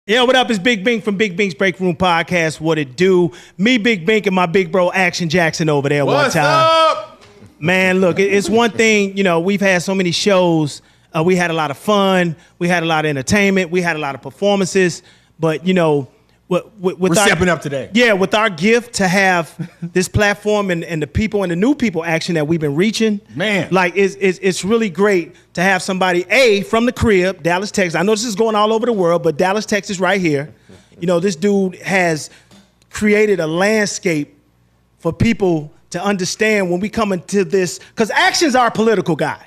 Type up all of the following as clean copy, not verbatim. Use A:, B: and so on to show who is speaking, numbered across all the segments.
A: Yo, what up? It's Big Bink from Big Bink's Break Room Podcast. What it do? Me, Big Bink, and my big bro Action Jackson over there
B: What's
A: one time.
B: up?
A: Man, look, it's one thing, we've had so many shows. We had a lot of fun. We had a lot of entertainment. We had a lot of performances. But, we're
B: stepping up today.
A: Yeah, with our gift to have this platform and the people and the new people action that we've been reaching.
B: Man.
A: Like, it's really great to have somebody, from the crib, Dallas, Texas. I know this is going all over the world, but Dallas, Texas right here. This dude has created a landscape for people to understand when we come into this, because Action's our political guy.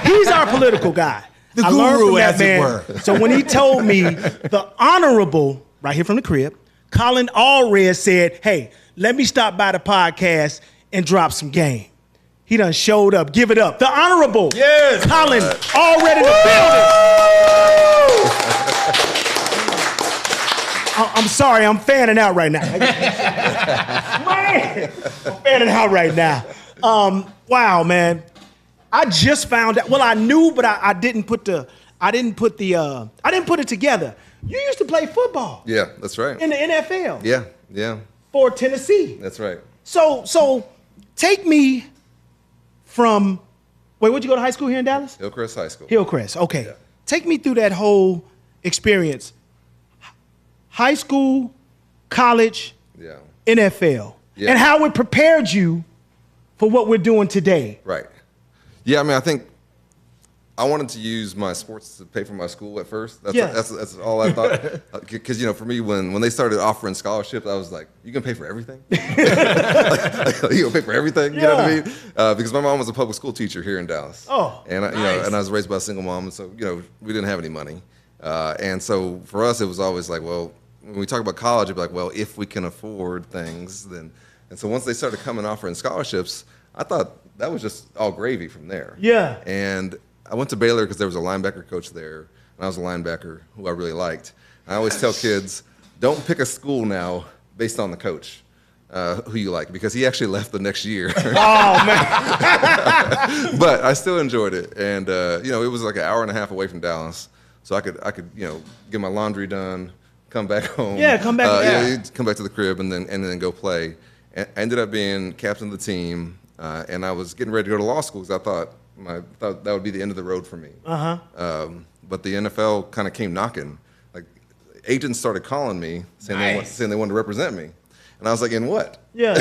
A: He's our political guy.
B: The
A: I learned
B: guru,
A: from that
B: as it
A: man.
B: were.
A: So when he told me the Honorable, right here from the crib, Colin Allred said, hey, let me stop by the podcast and drop some game. He done showed up. Give it up. The Honorable Colin Allred in the building. I'm sorry, I'm fanning out right now. Man, I'm fanning out right now. Wow, man. I just found out. Well, I knew, but I didn't put it together. You used to play football.
C: Yeah, that's right.
A: In the NFL.
C: Yeah.
A: For Tennessee.
C: That's right.
A: So take me from, where'd you go to high school here in Dallas?
C: Hillcrest High School.
A: Hillcrest, okay.
C: Yeah.
A: Take me through that whole experience. High school, college,
C: Yeah.
A: NFL.
C: Yeah.
A: And how it prepared you for what we're doing today.
C: Right. Yeah, I think I wanted to use my sports to pay for my school at first. That's all I thought. Because, for me, when they started offering scholarships, I was like, you can pay for everything? You gonna pay for everything? You know what I mean? Because my mom was a public school teacher here in Dallas.
A: Oh,
C: and
A: nice.
C: And I was raised by a single mom, and so, we didn't have any money. And so for us, it was always like, well, when we talk about college, it'd be like, well, if we can afford things, then. And so once they started coming offering scholarships, I thought that was just all gravy from there.
A: Yeah.
C: And I went to Baylor because there was a linebacker coach there, and I was a linebacker who I really liked. I always tell kids, don't pick a school now based on the coach who you like, because he actually left the next year.
A: Oh, man.
C: But I still enjoyed it, and it was like an hour and a half away from Dallas, so I could get my laundry done, come back home.
A: Yeah, come back.
C: Come back to the crib, and then go play. I ended up being captain of the team, and I was getting ready to go to law school because I thought that would be the end of the road for me. But the NFL kind of came knocking. Like, agents started calling me saying they wanted to represent me, and I was like, in what?
A: Yeah.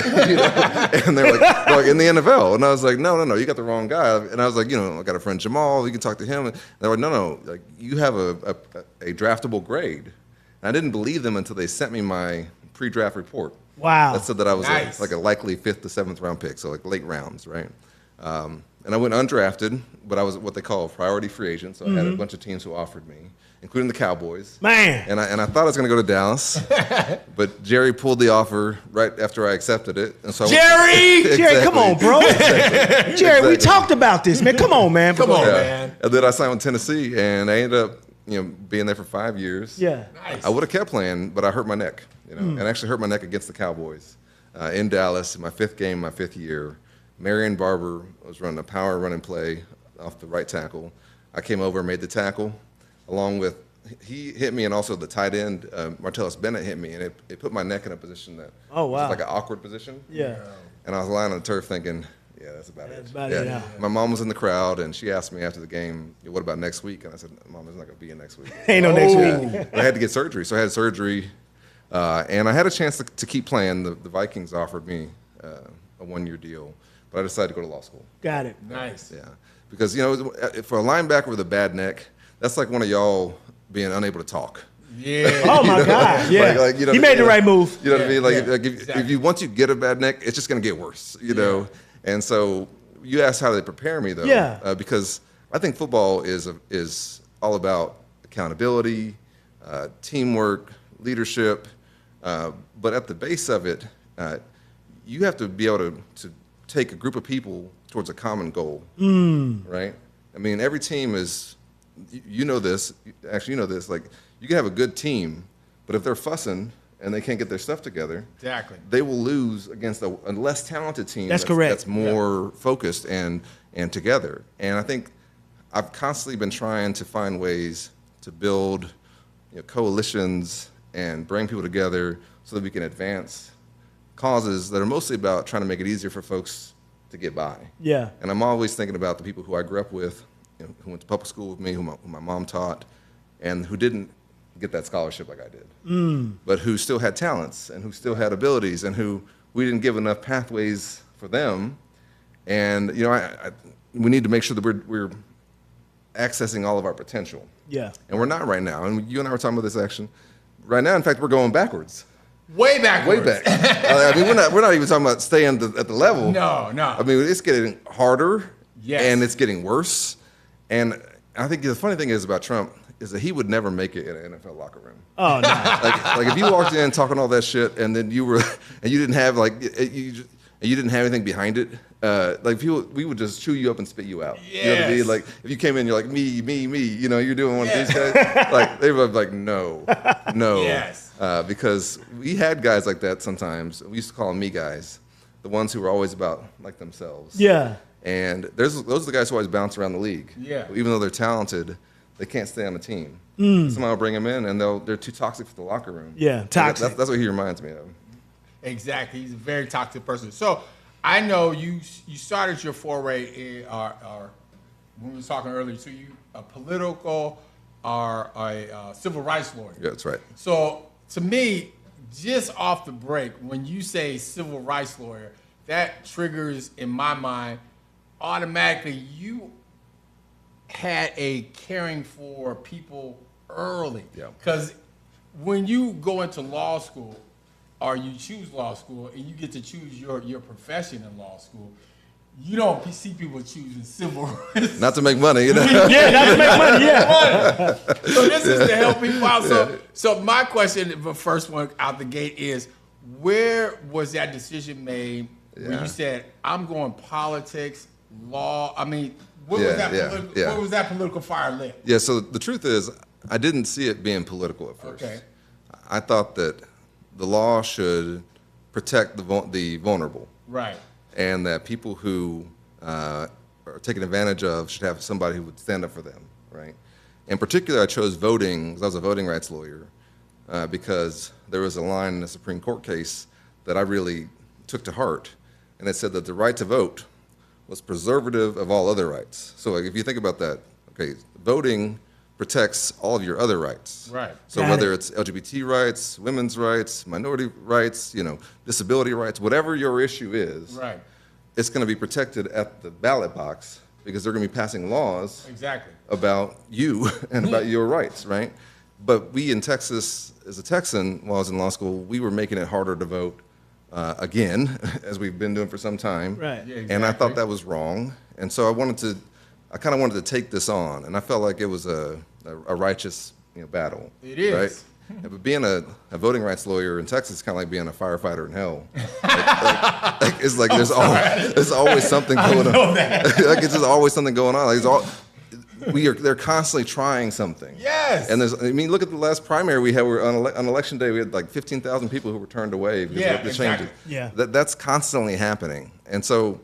C: And they're like in the NFL, and I was like, no, you got the wrong guy. And I was like, I got a friend Jamal, you can talk to him. And they're like, no, like, you have a draftable grade. And I didn't believe them until they sent me my pre-draft report.
A: Wow.
C: That said that I was like a likely 5th to 7th round pick, so like late rounds, right? And I went undrafted, but I was what they call a priority free agent, so I had a bunch of teams who offered me, including the Cowboys.
A: Man.
C: And I thought I was going to go to Dallas, but Jerry pulled the offer right after I accepted it. And so
A: Jerry, come on, bro. Jerry, we talked about this, man. Come on, man.
B: Come on, man.
C: And then I signed with Tennessee, and I ended up being there for 5 years.
A: Yeah.
B: Nice.
C: I would have kept playing, but I hurt my neck, and actually hurt my neck against the Cowboys in Dallas in my 5th game, my 5th year. Marion Barber was running a power running play off the right tackle. I came over and made the tackle, along with he hit me, and also the tight end, Martellus Bennett, hit me, and it put my neck in a position that was like an awkward position.
A: Yeah.
C: And I was lying on the turf thinking, yeah, that's about it.
A: Yeah.
C: My mom was in the crowd, and she asked me after the game, what about next week? And I said, Mom, there's not going to be a next week.
A: Ain't no next week.
C: I had to get surgery. So I had surgery, and I had a chance to keep playing. The Vikings offered me a 1-year deal, but I decided to go to law school.
A: Got it.
B: Nice.
C: Yeah. Because, for a linebacker with a bad neck, that's like one of y'all being unable to talk.
B: Yeah.
A: Oh, my God. Yeah.
C: He
A: made the right move.
C: You know what I mean? Like,
B: Exactly.
C: once you get a bad neck, it's just going to get worse, know? And so you asked how they prepare me, though.
A: Yeah.
C: Because I think football is all about accountability, teamwork, leadership. But at the base of it, you have to be able to take a group of people towards a common goal, right? I mean, every team is, this, actually like, you can have a good team, but if they're fussing and they can't get their stuff together, they will lose against a less talented team
A: that's correct.
C: That's more focused and together. And I think I've constantly been trying to find ways to build coalitions and bring people together so that we can advance causes that are mostly about trying to make it easier for folks to get by.
A: Yeah.
C: And I'm always thinking about the people who I grew up with, who went to public school with me, who my mom taught, and who didn't get that scholarship like I did, but who still had talents and who still had abilities and who we didn't give enough pathways for them. And we need to make sure that we're accessing all of our potential.
A: Yeah.
C: And we're not right now. And you and I were talking about this action. Right now, in fact, we're going backwards.
B: Way backwards.
C: Way back. I mean, we're not even talking about staying at the level.
B: No.
C: I mean, it's getting harder.
B: Yes.
C: And it's getting worse. And I think the funny thing is about Trump is that he would never make it in an NFL locker room.
A: Oh, no.
C: like if you walked in talking all that shit and then you didn't have you didn't have anything behind it, we would just chew you up and spit you out.
B: Yes.
C: You know what I mean? Like if you came in, you're like me, you're doing one of these guys. Like they were like no.
B: Yes.
C: Because we had guys like that sometimes. We used to call them me guys, the ones who were always about like themselves.
A: Yeah.
C: And those are the guys who always bounce around the league.
B: Yeah.
C: Even though they're talented, they can't stay on the team. Somehow bring them in, and they're too toxic for the locker room.
A: Yeah, toxic.
C: That's what he reminds me of.
B: Exactly. He's a very toxic person. So I know you started your foray in, or when we were talking earlier, so you a political or a civil rights lawyer.
C: Yeah, that's right.
B: So to me, just off the break, when you say civil rights lawyer, that triggers in my mind automatically you had a caring for people early.
C: Yeah.
B: Because when you go into law school or you choose law school and you get to choose your profession in law school, you don't see people choosing civil rights.
C: Not to make money, you know.
A: Yeah, not to make money, yeah.
B: So this is to help people out. So my question, the first one out the gate is, where was that decision made where you said, I'm going politics, law? I mean, where was that political fire lit?
C: Yeah, so the truth is, I didn't see it being political at first.
B: Okay.
C: I thought that the law should protect the vulnerable.
B: Right.
C: And that people who are taken advantage of should have somebody who would stand up for them, right? In particular, I chose voting, because I was a voting rights lawyer, because there was a line in a Supreme Court case that I really took to heart, and it said that the right to vote was preservative of all other rights. So if you think about that, okay, voting protects all of your other rights.
B: Right.
C: So whether it's LGBT rights, women's rights, minority rights, disability rights, whatever your issue is,
B: Right.
C: it's going to be protected at the ballot box because they're going to be passing laws
B: Exactly.
C: about you and about your rights, right? But we in Texas, as a Texan, while I was in law school, we were making it harder to vote again, as we've been doing for some time.
A: Right.
B: Yeah,
C: And I
B: exactly.
C: thought that was wrong. And so I kind of wanted to take this on. And I felt like it was a righteous battle.
B: It is.
C: Right? But being a voting rights lawyer in Texas is kind of like being a firefighter in hell. It's like there's always something going on. Like it's just always something going on. Like they're constantly trying something.
B: Yes.
C: And look at the last primary we had. On election day, we had like 15,000 people who were turned away because of the
B: exactly.
C: changes.
A: Yeah.
C: That's constantly happening. And so,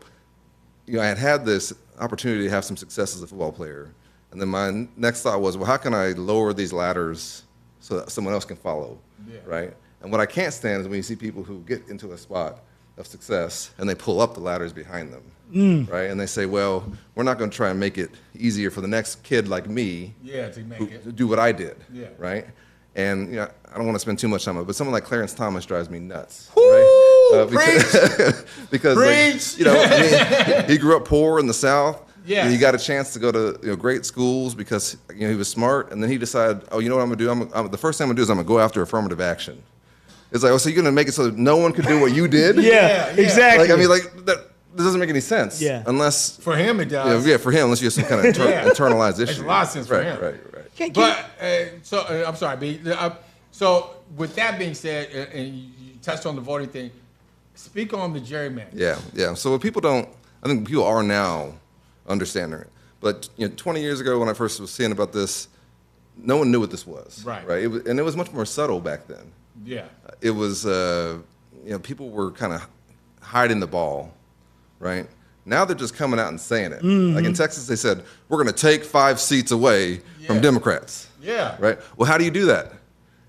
C: I had this opportunity to have some success as a football player. And then my next thought was, well, how can I lower these ladders so that someone else can follow, right? And what I can't stand is when you see people who get into a spot of success and they pull up the ladders behind them, right? And they say, well, we're not going to try and make it easier for the next kid like me
B: to make it.
C: to do what I did,
B: Yeah.
C: right? And I don't want to spend too much time on it, but someone like Clarence Thomas drives me nuts.
B: Woo!
C: Right? Because
B: Preach!
C: he grew up poor in the South.
B: Yeah.
C: He got a chance to go to great schools because he was smart, and then he decided, oh, you know what I'm gonna do? The first thing I'm gonna do is I'm gonna go after affirmative action. It's like, oh, so you're gonna make it so that no one could do what you did?
A: Yeah, exactly.
C: That doesn't make any sense.
A: Yeah.
C: Unless
B: For him, it does.
C: for him, unless you have some kind of internalized issue.
B: Makes a lot of sense for him.
C: Right.
B: But I'm sorry, B. So with that being said, and you touched on the voting thing, speak on the gerrymandering.
C: Yeah. So what I think people are now understanding it. But 20 years ago, when I first was seeing about this, no one knew what this was.
B: Right.
C: And it was much more subtle back then.
B: Yeah.
C: It was, people were kind of hiding the ball, right? Now they're just coming out and saying it. Like in Texas, they said, we're going to take 5 seats away from Democrats.
B: Yeah.
C: Right? Well, how do you do that?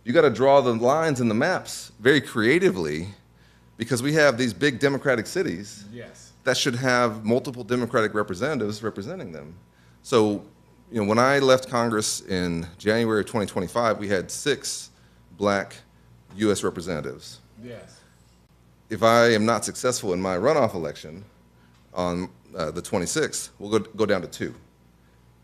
C: You got to draw the lines and the maps very creatively, because we have these big Democratic cities that should have multiple Democratic representatives representing them. So, when I left Congress in January of 2025, we had 6 black U.S. representatives.
B: Yes.
C: If I am not successful in my runoff election on the 26th, we'll go down to 2,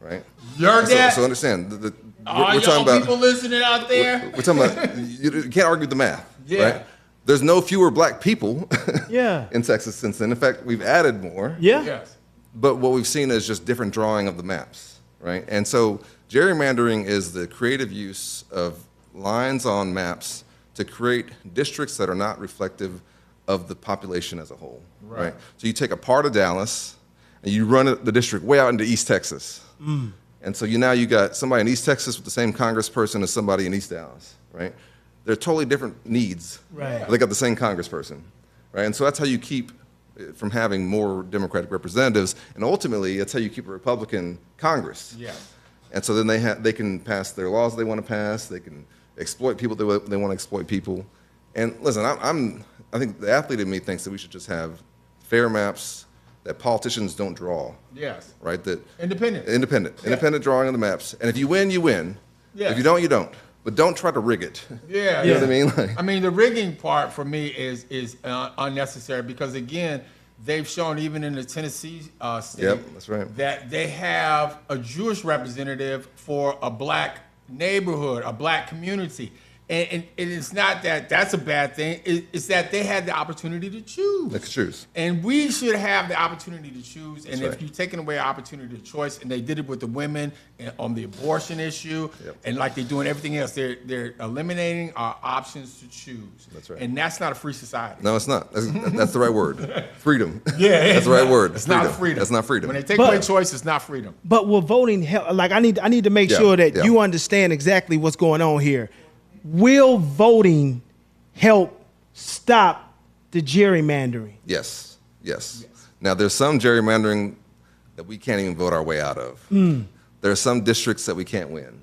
C: right?
B: You heard that?
C: So understand,
B: All
C: we're talking about
B: people listening out there.
C: We're talking about you can't argue the math,
B: Yeah.
C: right? There's no fewer black people
A: Yeah.
C: in Texas since then. In fact, we've added more.
A: Yeah.
B: Yes.
C: But what we've seen is just different drawing of the maps, right? And so gerrymandering is the creative use of lines on maps to create districts that are not reflective of the population as a whole, right? So you take a part of Dallas and you run the district way out into East Texas. And so now you got somebody in East Texas with the same congressperson as somebody in East Dallas, right? They're totally different needs.
A: Right.
C: But they got the same congressperson, right? And so that's how you keep from having more Democratic representatives, and ultimately, that's how you keep a Republican Congress.
B: Yes.
C: And so then they can pass their laws they want to pass. They can exploit people they want to exploit people. And listen, I think the athlete in me thinks that we should just have fair maps that politicians don't draw.
B: Yes.
C: Right. That independent drawing of the maps. And if you win, you win.
B: Yes.
C: If you don't, you don't. But don't try to rig it.
B: Yeah.
C: You know what I mean? Like,
B: I mean, the rigging part for me is unnecessary, because again, they've shown even in the Tennessee state
C: that's right.
B: that they have a Jewish representative for a black neighborhood, a black community. And it's not that that's a bad thing. It's that they had the opportunity to choose.
C: They could choose.
B: And we should have the opportunity to choose. And
C: That's
B: if
C: right.
B: you've taken away opportunity to choice, and they did it with the women on the abortion issue, and like they're doing everything else, they're eliminating our options to choose.
C: That's right.
B: And that's not a free society.
C: No, it's not. That's the right word. Freedom.
B: Yeah,
C: That's the right word.
B: It's not freedom.
C: That's not freedom.
B: When they take away choice, it's not freedom.
A: But will voting help? Like, I need to make sure that you understand exactly what's going on here. Will voting help stop the gerrymandering?
C: Yes. Now, there's some gerrymandering that we can't even vote our way out of. There are some districts that we can't win.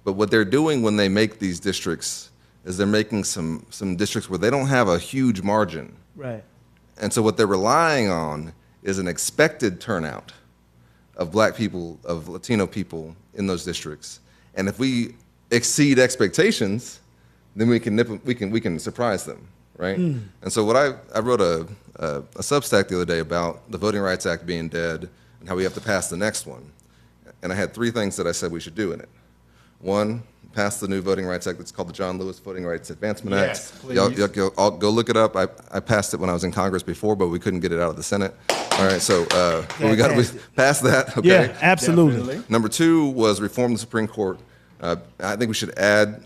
C: But what they're doing when they make these districts is they're making some districts where they don't have a huge margin.
A: Right.
C: And so what they're relying on is an expected turnout of black people, of Latino people in those districts. And if we exceed expectations, then we can surprise them, right? And so what I wrote a Substack the other day about the Voting Rights Act being dead and how we have to pass the next one. And I had 3 things that I said we should do in it. 1, pass the new Voting Rights Act that's called the John Lewis Voting Rights Advancement
B: Yes,
C: Act.
B: please.
C: Y'all go look it up. I passed it when I was in Congress before, but we couldn't get it out of the Senate. All right, so we got to pass that. Okay.
A: Yeah, absolutely.
B: Definitely.
C: Number 2 was reform the Supreme Court. I think we should add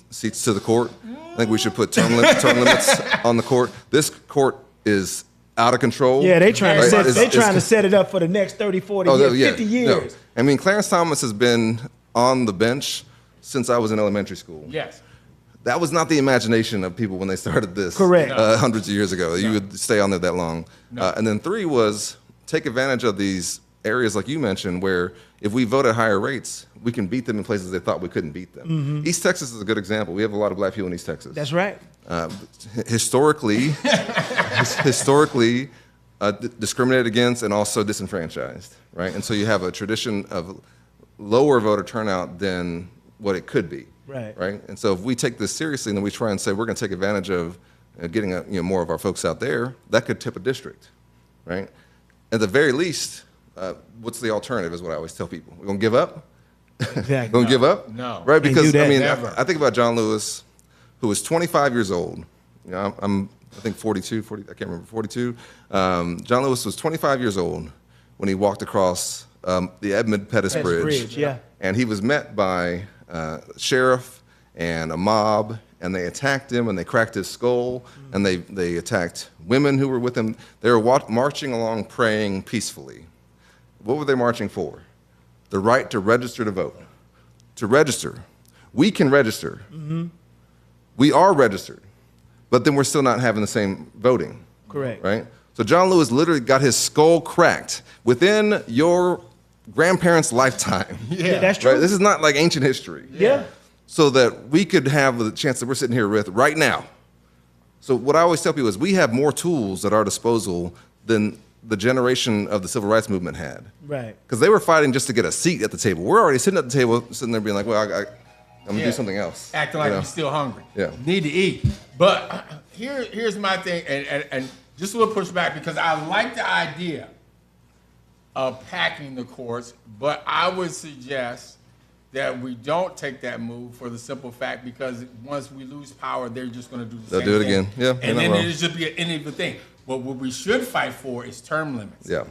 C: seats to the court. I think we should put term limits on the court. This court is out of control.
A: Yeah, they trying
C: right?
A: to set it up for the next 30, 40 years, 50 years.
C: No. I mean, Clarence Thomas has been on the bench since I was in elementary school.
B: Yes.
C: That was not the imagination of people when they started this.
A: Correct.
C: Hundreds of years ago. You would stay on there that long. And then 3 was take advantage of these areas like you mentioned where if we vote at higher rates, we can beat them in places they thought we couldn't beat them. East Texas is a good example. We have a lot of black people in East Texas.
A: That's right.
C: Historically, discriminated against and also disenfranchised, right? And so you have a tradition of lower voter turnout than what it could be,
A: Right.
C: And so if we take this seriously and then we try and say we're going to take advantage of getting more of our folks out there, that could tip a district, right? At the very least, what's the alternative is what I always tell people. We're going to give up?
A: Exactly.
C: Going to give up?
B: No.
C: Right?
A: Can't
C: Because,
A: do that.
C: I mean,
B: Never.
C: I think about John Lewis, who was 25 years old. You know, I think 42, I can't remember, 42. John Lewis was 25 years old when he walked across the Edmund Pettus Bridge.
A: Yeah.
C: And he was met by a sheriff and a mob, and they attacked him, and they cracked his skull, and they attacked women who were with him. They were marching along praying peacefully. What were they marching for? The right to register to vote. To register. We can register. We are registered, but then we're still not having the same voting.
A: Correct.
C: Right? So John Lewis literally got his skull cracked within your grandparents' lifetime.
A: Yeah, that's true.
C: Right? This is not like ancient history.
A: Yeah.
C: So that we could have the chance that we're sitting here with right now. So what I always tell people is we have more tools at our disposal than the generation of the civil rights movement had.
A: Right.
C: Because they were fighting just to get a seat at the table. We're already sitting at the table, sitting there being like, well, I'm going to do something else.
B: Acting like you're still hungry.
C: Yeah.
B: Need to eat. But here's my thing, and just a little pushback, because I like the idea of packing the courts, but I would suggest that we don't take that move for the simple fact because once we lose power, they're just going to do the same thing.
C: They'll do it again. Yeah.
B: And then it'll just be an end of the thing. But what we should fight for is term limits.
C: Yeah.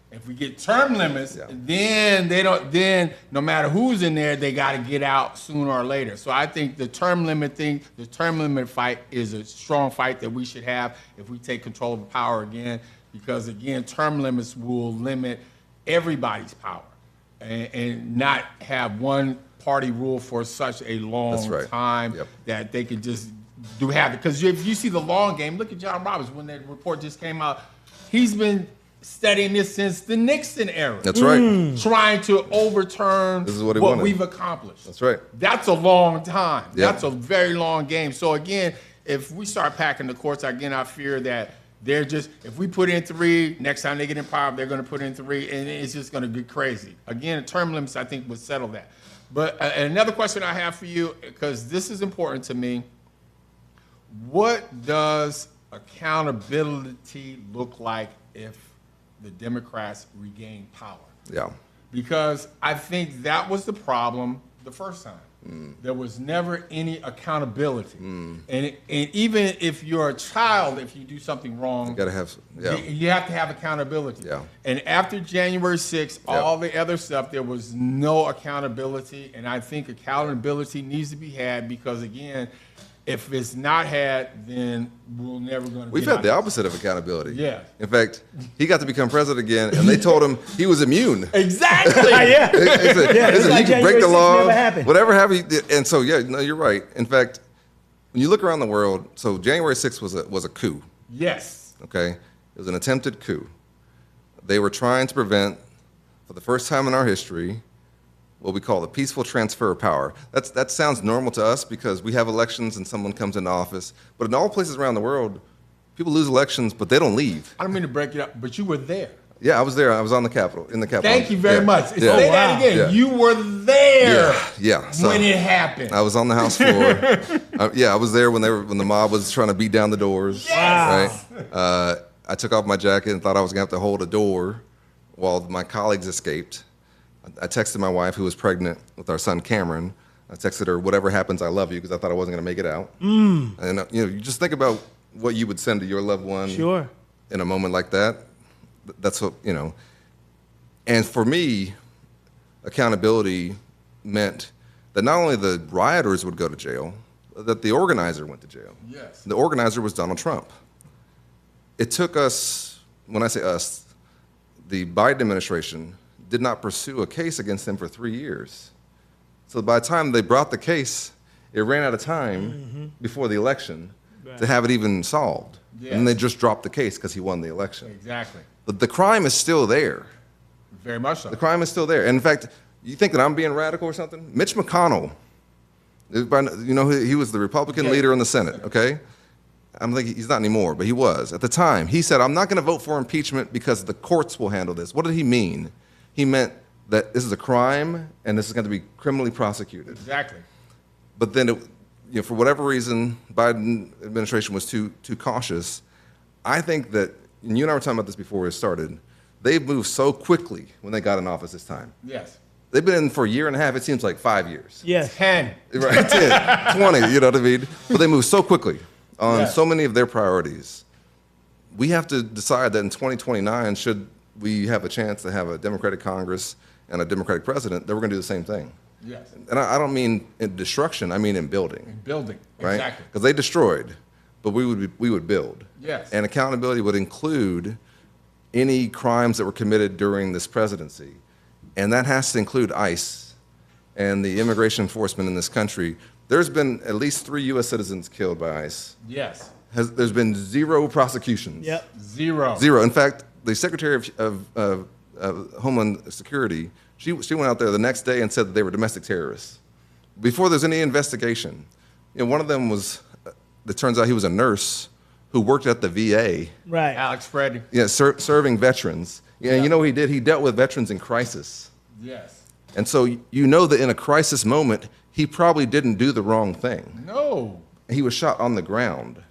B: If we get term limits, then no matter who's in there, they got to get out sooner or later. So I think the term limit fight is a strong fight that we should have if we take control of power again, because again, term limits will limit everybody's power and not have one party rule for such a long time that they can just have it. Because if you see the long game, look at John Roberts when that report just came out. He's been studying this since the Nixon era.
C: That's right.
B: Trying to overturn what we've accomplished.
C: That's right.
B: That's a long time.
C: Yep.
B: That's a very long game. So again, if we start packing the courts, again, I fear that they're just, if we put in 3, next time they get in power, they're going to put in 3, and it's just going to get crazy. Again, term limits, I think, would settle that. But another question I have for you, because this is important to me, what does accountability look like if the Democrats regain power?
C: Yeah.
B: Because I think that was the problem the first time. There was never any accountability. And even if you're a child, if you do something wrong,
C: You got to have,
B: you have to have accountability.
C: Yeah.
B: And after January 6th, all the other stuff, there was no accountability. And I think accountability needs to be had because, again, if it's not had, then we're never going to.
C: We've had the opposite of accountability.
B: Yeah.
C: In fact, he got to become president again, and they told him he was immune.
B: Exactly.
A: Yeah.
C: Listen,
A: like
C: you can break the
A: January 6th
C: law,
A: never happened.
C: whatever happened. And so, no, you're right. In fact, when you look around the world, so January 6th was a coup.
B: Yes.
C: Okay, it was an attempted coup. They were trying to prevent, for the first time in our history, what we call the peaceful transfer of power. That sounds normal to us because we have elections and someone comes into office. But in all places around the world, people lose elections, but they don't leave.
B: I don't mean to break it up, but you were there.
C: Yeah, I was there. I was in the Capitol.
B: Thank you very much.
C: Yeah.
B: Say that again.
C: Yeah.
B: You were there
C: So
B: when it happened.
C: I was on the House floor. I was there when the mob was trying to beat down the doors.
B: Yes.
C: Right? I took off my jacket and thought I was going to have to hold a door while my colleagues escaped. I texted my wife, who was pregnant with our son Cameron. I texted her, "Whatever happens, I love you," because I thought I wasn't going to make it out. And you just think about what you would send to your loved one in a moment like that. That's what, And for me, accountability meant that not only the rioters would go to jail, that the organizer went to jail.
B: Yes.
C: The organizer was Donald Trump. It took us, when I say us, the Biden administration did not pursue a case against him for 3 years. So by the time they brought the case, it ran out of time before the election to have it even solved.
B: Yes.
C: And they just dropped the case because he won the election.
B: Exactly.
C: But the crime is still there.
B: Very much so.
C: The crime is still there. And in fact, you think that I'm being radical or something? Mitch McConnell, he was the Republican leader in the Senate, okay? I'm thinking he's not anymore, but he was. At the time, he said, "I'm not going to vote for impeachment because the courts will handle this." What did he mean? He meant that this is a crime and this is going to be criminally prosecuted.
B: Exactly.
C: But then, for whatever reason, Biden administration was too cautious. I think that, and you and I were talking about this before it started, they've moved so quickly when they got in office this time.
B: Yes.
C: They've been in for a year and a half. It seems like 5 years.
A: Yes.
B: 10.
C: Right, 10, 20, you know what I mean? But they move so quickly on so many of their priorities. We have to decide that in 2029, should we have a chance to have a Democratic Congress and a Democratic president, that we're going to do the same thing.
B: Yes.
C: And I don't mean in destruction, I mean in building.
B: In building.
C: Right?
B: Exactly.
C: Because they destroyed, but we would build.
B: Yes.
C: And accountability would include any crimes that were committed during this presidency. And that has to include ICE and the immigration enforcement in this country. There's been at least 3 U.S. citizens killed by ICE.
B: Yes.
C: there's been 0 prosecutions.
A: Yep.
B: Zero.
C: In fact, the Secretary of Homeland Security, she went out there the next day and said that they were domestic terrorists before there's any investigation. One of them was, it turns out he was a nurse who worked at the VA.
A: Right.
B: Alex Freddy.
C: Yeah, serving veterans. Yeah,
B: Yeah.
C: you know what he did? He dealt with veterans in crisis.
B: Yes.
C: And so you know that in a crisis moment, he probably didn't do the wrong thing.
B: No.
C: He was shot on the ground.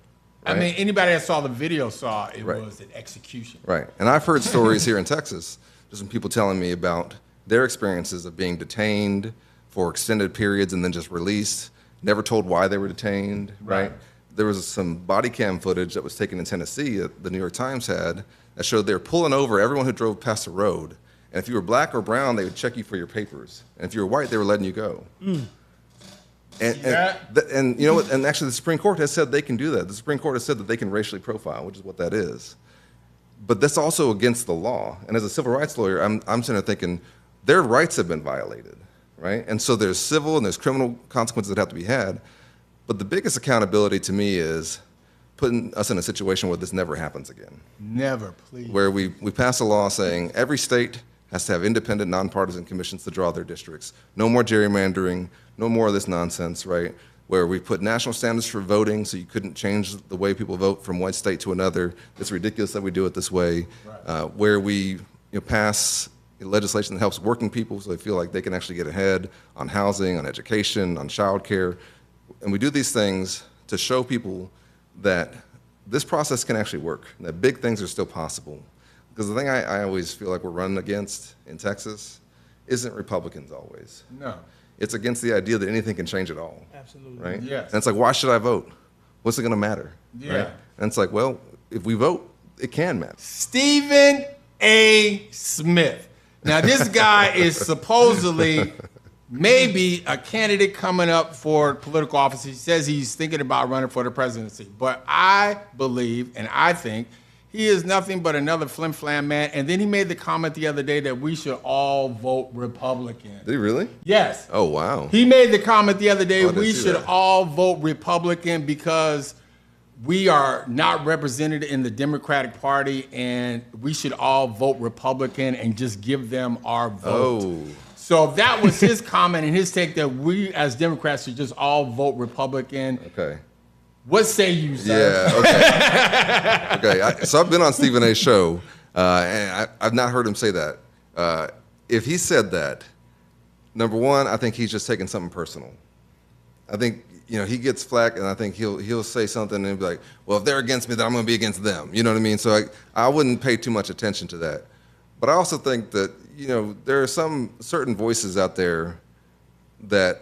B: I
C: right?
B: mean, anybody that saw the video saw it
C: Right.
B: was an execution.
C: Right. And I've heard stories here in Texas, just some people telling me about their experiences of being detained for extended periods and then just released, never told why they were detained, right? There was some body cam footage that was taken in Tennessee that the New York Times had that showed they were pulling over everyone who drove past the road. And if you were black or brown, they would check you for your papers. And if you were white, they were letting you go. And you know what? And actually, the Supreme Court has said they can do that. The Supreme Court has said that they can racially profile, which is what that is. But that's also against the law. And as a civil rights lawyer, I'm sitting there thinking their rights have been violated, right? And so there's civil and there's criminal consequences that have to be had. But the biggest accountability to me is putting us in a situation where this never happens again.
B: Never, please.
C: Where we pass a law saying every state has to have independent, nonpartisan commissions to draw their districts. No more gerrymandering, no more of this nonsense, right? Where we put national standards for voting so you couldn't change the way people vote from one state to another. It's ridiculous that we do it this way.
B: Right.
C: Where we pass legislation that helps working people so they feel like they can actually get ahead on housing, on education, on childcare. And we do these things to show people that this process can actually work, that big things are still possible. Because the thing I always feel like we're running against in Texas isn't Republicans always.
B: No.
C: It's against the idea that anything can change at all.
A: Absolutely.
C: Right?
B: Yes.
C: And it's like, why should I vote? What's it going to matter?
B: Yeah.
C: Right? And it's like, well, if we vote, it can matter.
B: Stephen A. Smith. Now, this guy is supposedly maybe a candidate coming up for political office. He says he's thinking about running for the presidency. But I believe and I think he is nothing but another flim-flam man. And then he made the comment the other day that we should all vote Republican.
C: Did he really?
B: Yes.
C: Oh, wow.
B: He made the comment the other day,
C: Oh, I didn't
B: we
C: see
B: should
C: that.
B: all vote Republican because we are not represented in the Democratic Party and we should all vote Republican and just give them our vote.
C: Oh.
B: So that was his comment and his take that we as Democrats should just all vote Republican.
C: Okay.
B: What say you, sir?
C: Yeah, okay. So I've been on Stephen A's show, and I've not heard him say that. If he said that, number one, I think he's just taking something personal. I think, he gets flack, and I think he'll say something and be like, well, if they're against me, then I'm going to be against them. You know what I mean? So I wouldn't pay too much attention to that. But I also think that, there are some certain voices out there that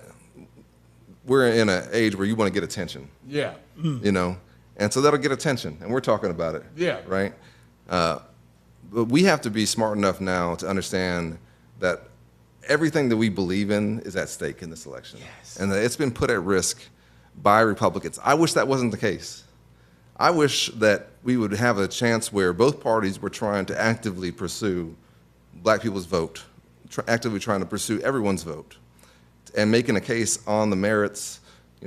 C: we're in an age where you want to get attention.
B: Yeah.
C: And so that'll get attention, and we're talking about it.
B: Yeah.
C: Right? But we have to be smart enough now to understand that everything that we believe in is at stake in this election.
B: Yes.
C: And that it's been put at risk by Republicans. I wish that wasn't the case. I wish that we would have a chance where both parties were trying to actively pursue black people's vote, actively trying to pursue everyone's vote, and making a case on the merits,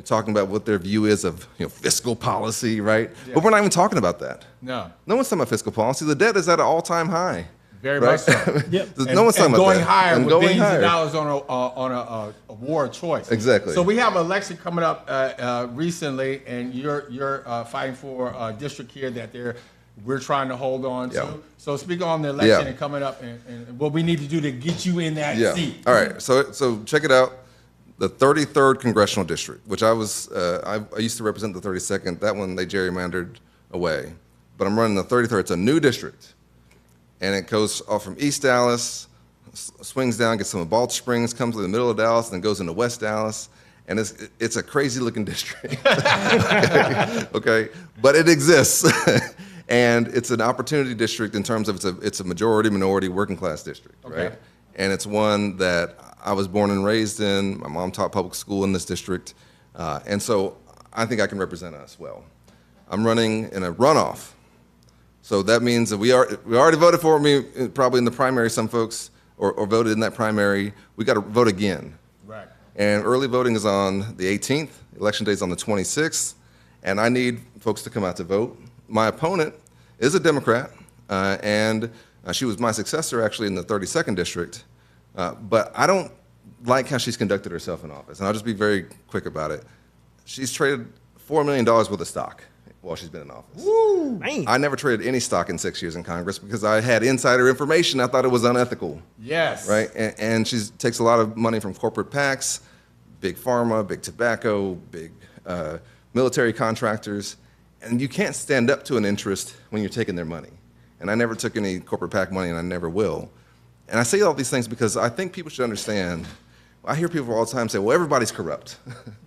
C: talking about what their view is of fiscal policy, right?
B: Yeah.
C: But we're not even talking about that.
B: No.
C: No one's talking about fiscal policy. The debt is at an all-time high.
B: Very
C: right?
B: much so.
A: Yep.
C: No one's talking about
B: going
C: that.
B: higher
C: And
B: with
C: going
B: billions
C: higher.
B: of dollars on a war of choice.
C: Exactly.
B: So we have an election coming up recently, and you're fighting for a district here that we're trying to hold on to.
C: Yeah.
B: So speak on the election
C: Yeah.
B: and coming up, and what we need to do to get you in that
C: Yeah.
B: seat.
C: All right. So check it out. The 33rd Congressional District, which I used to represent the 32nd. That one they gerrymandered away. But I'm running the 33rd. It's a new district. And it goes off from East Dallas, swings down, gets some of Balch Springs, comes to the middle of Dallas, then goes into West Dallas. And it's a crazy looking district. Okay? But it exists. And it's an opportunity district in terms of it's a majority, minority, working class district,
B: Okay.
C: right? And it's one that I was born and raised in. My mom taught public school in this district. And so I think I can represent us well. I'm running in a runoff. So that means that we already voted for me probably in the primary, some folks, or voted in that primary. We got to vote again.
B: Right.
C: And early voting is on the 18th. Election day is on the 26th. and I need folks to come out to vote. My opponent is a Democrat, and she was my successor actually in the 32nd district, but I don't like how she's conducted herself in office, and I'll just be very quick about it. She's traded $4 million worth of stock while she's been in office.
A: Woo, man.
C: I never traded any stock in 6 years in Congress because I had insider information. I thought it was unethical.
B: Yes.
C: Right? And she takes a lot of money from corporate PACs, big pharma, big tobacco, big military contractors. And you can't stand up to an interest when you're taking their money. And I never took any corporate PAC money, and I never will. And I say all these things because I think people should understand. I hear people all the time say, well, everybody's corrupt.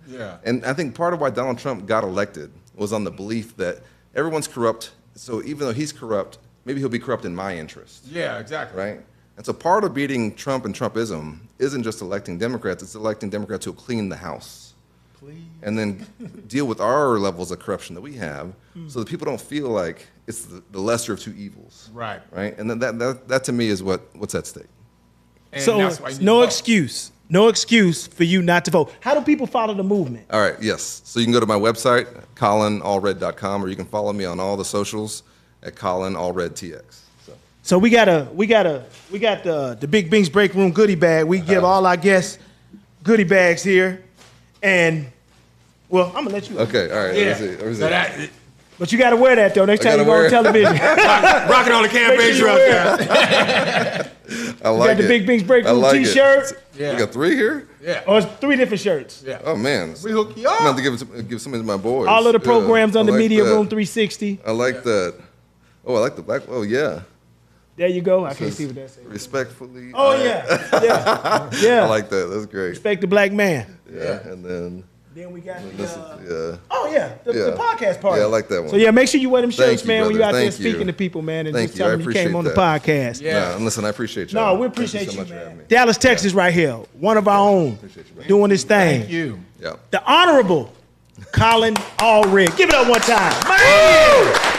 B: Yeah.
C: And I think part of why Donald Trump got elected was on the belief that everyone's corrupt, so even though he's corrupt, maybe he'll be corrupt in my interest.
B: Yeah, exactly.
C: Right? And so part of beating Trump and Trumpism isn't just electing Democrats, it's electing Democrats who'll clean the house.
B: Please.
C: And then deal with our levels of corruption that we have so that people don't feel like it's the lesser of two evils.
B: Right.
C: Right? And then that to me is what's at stake.
B: And
A: So
B: that's why you need
A: no
B: to vote.
A: excuse. No excuse for you not to vote. How do people follow the movement?
C: All right, yes. So you can go to my website, colinallred.com, or you can follow me on all the socials at colinallredtx.
A: So we got the Big Bink's break room goodie bag. We give all our guests goodie bags here, and well, I'm gonna let you.
C: Okay, all right.
B: Yeah.
C: Let me see.
B: So that,
A: But you got to wear that though. Next time you
C: gotta
A: go on
C: wear it.
A: television.
B: rocking on the campaign
A: Make sure
B: trail.
A: you
B: Yeah.
C: I
A: You
C: like
A: got the
C: it.
A: Big Bink's break
C: I
A: room
C: like it.
A: T-shirt.
B: Yeah.
C: You got 3 here?
B: Yeah.
A: Or it's 3 different shirts.
B: Yeah.
C: Oh man,
B: We hook you
C: I'm gonna have
B: up.
C: to give some of my boys.
A: All of the programs
C: Yeah,
A: on the
C: I like
A: Media
C: that.
A: Room 360.
C: I like that. Oh, I like the black. Oh yeah.
A: There you go. I can't see what that says.
C: Respectfully.
A: Oh yeah, yeah.
C: I like that. That's great.
A: Respect the black man.
C: Yeah, and then
A: Then we got
C: this
A: the.
C: is,
A: Oh yeah, the
C: Yeah.
A: podcast party.
C: Yeah, I like that one.
A: So yeah, make sure you wear them
C: Thank
A: shirts,
C: you,
A: man, when you're out
C: brother.
A: there
C: Thank you.
A: speaking to people, man, and
C: Thank
A: just
C: you.
A: tell
C: I
A: them you came
C: appreciate
A: on the
C: that.
A: podcast.
B: Yeah.
C: and listen, I appreciate y'all.
A: No, we
C: Thank you
A: appreciate
C: so
A: you,
C: much for
A: man.
C: having me.
A: Dallas, Texas, right here, one of our own,
C: Appreciate you, brother.
A: doing this thing.
B: Thank you.
C: Yeah.
A: The Honorable Colin Allred. Give it up one time, man.